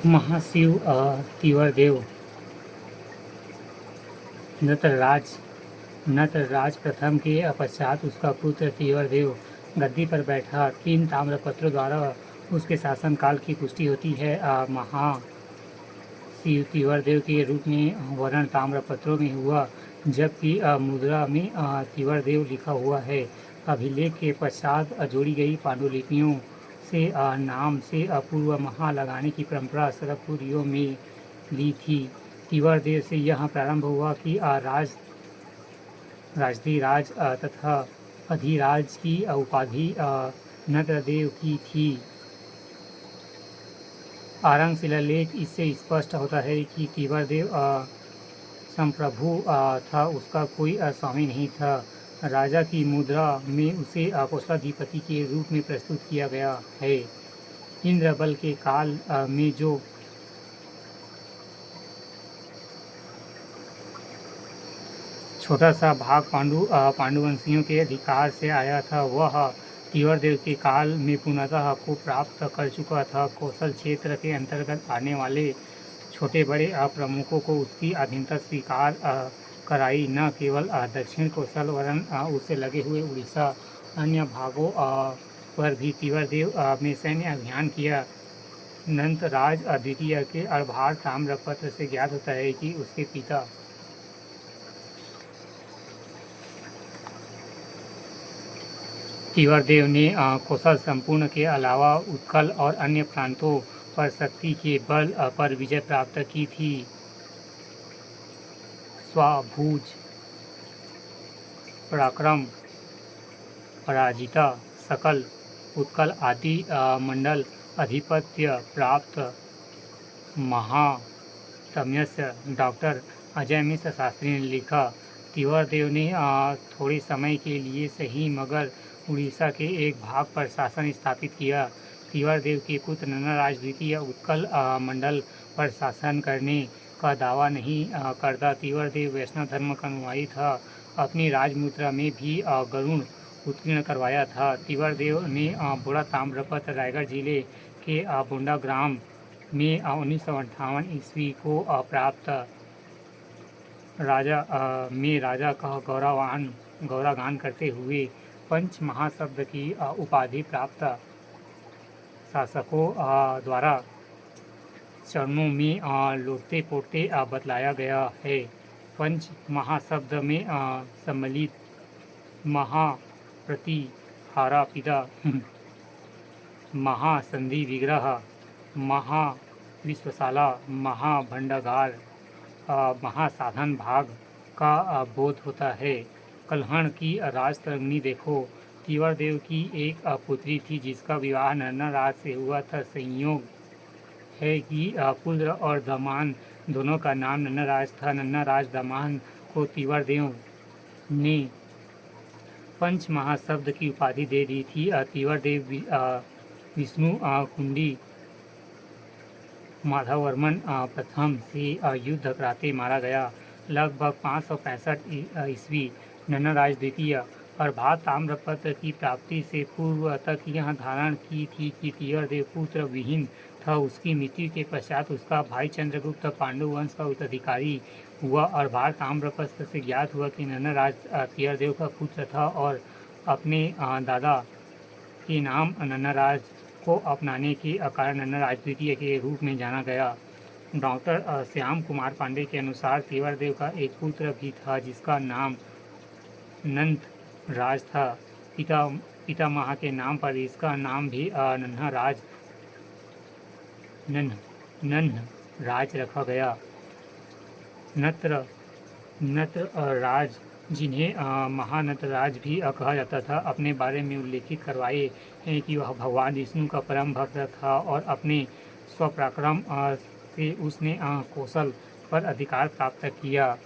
महाशिव तिवरदेव नटराज नटराज प्रथम के पश्चात उसका पुत्र तिवरदेव गद्दी पर बैठा। 3 ताम्रपत्रों द्वारा उसके शासनकाल की पुष्टि होती है। महाशिव तिवरदेव के रूप में वर्णन ताम्रपत्रों में हुआ, जबकि मुद्रा में तिवरदेव लिखा हुआ है। अभिलेख के पश्चात जोड़ी गई पांडुलिपियों से नाम से पूर्व महा लगाने की परंपरा सरकपुरियों में ली थी। तिवरदेव से यह प्रारंभ हुआ कि राजधिराज तथा अधिराज की उपाधि नटदेव की थी। आरंग शिलालेख इससे स्पष्ट होता है कि तिवरदेव संप्रभु था, उसका कोई स्वामी नहीं था। राजा की मुद्रा में उसे कोषाधिपति के रूप में प्रस्तुत किया गया है। इंद्रबल के काल में जो छोटा सा भाग पांडुवंशियों के अधिकार से आया था, वह तिवरदेव के काल में पूर्णतः को प्राप्त कर चुका था। कौशल क्षेत्र के अंतर्गत आने वाले छोटे बड़े प्रमुखों को उसकी अधीनता स्वीकार कराई। न केवल दक्षिण कौशल वरन उससे लगे हुए उड़ीसा अन्य भागों पर भी तिवरदेव में सैन्य अभियान किया। नंतराज द्वितीय के अर्भार ताम्रपत्र से ज्ञात होता है कि उसके पिता तिवरदेव ने कौशल संपूर्ण के अलावा उत्कल और अन्य प्रांतों पर शक्ति के बल पर विजय प्राप्त की थी। स्वाभुज पराक्रम पराजिता सकल उत्कल आदि मंडल अधिपत्य प्राप्त महातम्यस्य डॉक्टर अजय मिश्र शास्त्री ने लिखा। तिवरदेव ने थोड़े समय के लिए सही मगर उड़ीसा के एक भाग पर शासन स्थापित किया। तिवरदेव के पुत्र नन्नाराज द्वितीय उत्कल मंडल पर शासन करने का दावा नहीं करता। तिवरदेव वैष्णव धर्म का अनुयायी था। अपनी राजमुद्रा में भी गरुण उत्कीर्ण करवाया था। तिवरदेव ने बुरा ताम्रपत्र रायगढ़ जिले के बोंडा ग्राम में 1958 ईस्वी को प्राप्त राजा का गौरवगान करते हुए पंच महाशब्द की उपाधि प्राप्त शासकों द्वारा चरणों में लौटते पोटते बतलाया गया है। पंच महाशब्द में सम्मिलित महाप्रतिहारा पिता महासंधि विग्रह महाविश्वशाला महाभंडागार महासाधन भाग का बोध होता है। कल्हण की राजतरंगिणी देखो। तिवरदेव की एक पुत्री थी जिसका विवाह नन्नाराज से हुआ था। संयोग है कि पुत्र और दामान दोनों का नाम नन्नाराज था। नन्नाराज दामान को तिवरदेव ने पंच महाशब्द की उपाधि दे दी थी। तिवरदेव विष्णु कुंडी माधववर्मन प्रथम से युद्ध कराते मारा गया। लगभग 565 ईस्वी नन्नाराज द्वितीय प्रभात ताम्रपत्र की प्राप्ति से पूर्व तक यह धारण की थी कि तिवरदेव पुत्र विहीन था। उसकी मृत्यु के पश्चात उसका भाई चंद्रगुप्त पांडु वंश का उत्तराधिकारी हुआ। अर्भार ताम्रपत्र से ज्ञात हुआ कि नन्नाराज तिवरदेव का पुत्र था और अपने दादा के नाम नन्नाराज को अपनाने के कारण नन्नाराज द्वितीय के रूप में जाना गया। डॉक्टर श्याम कुमार पांडे के अनुसार तिवरदेव का एक पुत्र भी था जिसका नाम नंदराज था। पितामह के नाम पर इसका नाम भी नन्हराज रखा गया। नटराज जिन्हें महानटराज भी कहा जाता था, अपने बारे में उल्लेखित करवाए हैं कि वह भगवान विष्णु का परम भक्त था और अपने स्वपराक्रम से उसने कौशल पर अधिकार प्राप्त किया।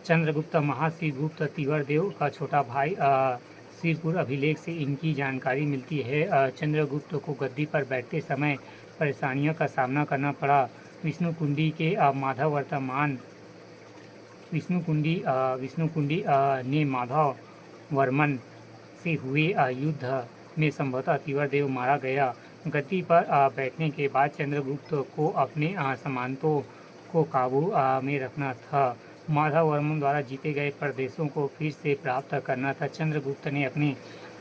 चंद्रगुप्त महाशिवगुप्त तिवरदेव का छोटा भाई। सिरपुर अभिलेख से इनकी जानकारी मिलती है। चंद्रगुप्त को गद्दी पर बैठते समय परेशानियों का सामना करना पड़ा। विष्णुकुंडी के विष्णुकुंडी ने माधव वर्मन से हुए युद्ध में संभवतः तिवरदेव मारा गया। गद्दी पर बैठने के बाद चंद्रगुप्त को अपने सामंतों को काबू में रखना था। माधववर्मन द्वारा जीते गए प्रदेशों को फिर से प्राप्त करना था। चंद्रगुप्त ने अपने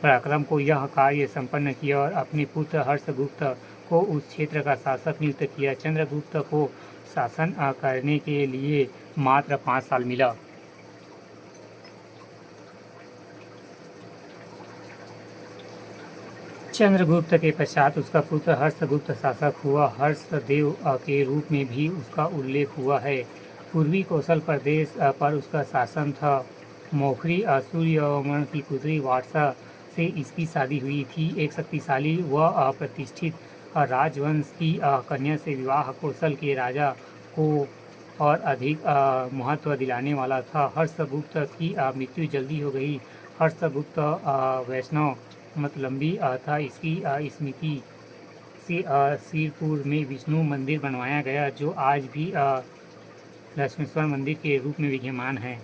पराक्रम को यह कार्य संपन्न किया और अपने पुत्र हर्षगुप्त को उस क्षेत्र का शासक नियुक्त किया। चंद्रगुप्त को शासन करने के लिए मात्र 5 साल मिला। चंद्रगुप्त के पश्चात उसका पुत्र हर्षगुप्त शासक हुआ। हर्षदेव के रूप में भी उसका उल्लेख हुआ है। पूर्वी कौशल प्रदेश पर उसका शासन था। मौखरी सूर्यवर्मन की पुत्री वात्सा से इसकी शादी हुई थी। एक शक्तिशाली व प्रतिष्ठित राजवंश की कन्या से विवाह कौशल के राजा को और अधिक महत्व दिलाने वाला था। हर्षगुप्त की मृत्यु जल्दी हो गई। हर्षगुप्त वैष्णव मतलम्बी था। इसकी स्मृति से सिरपुर में विष्णु मंदिर बनवाया गया, जो आज भी लक्ष्मेश्वर मंदिर के रूप में विद्यमान है।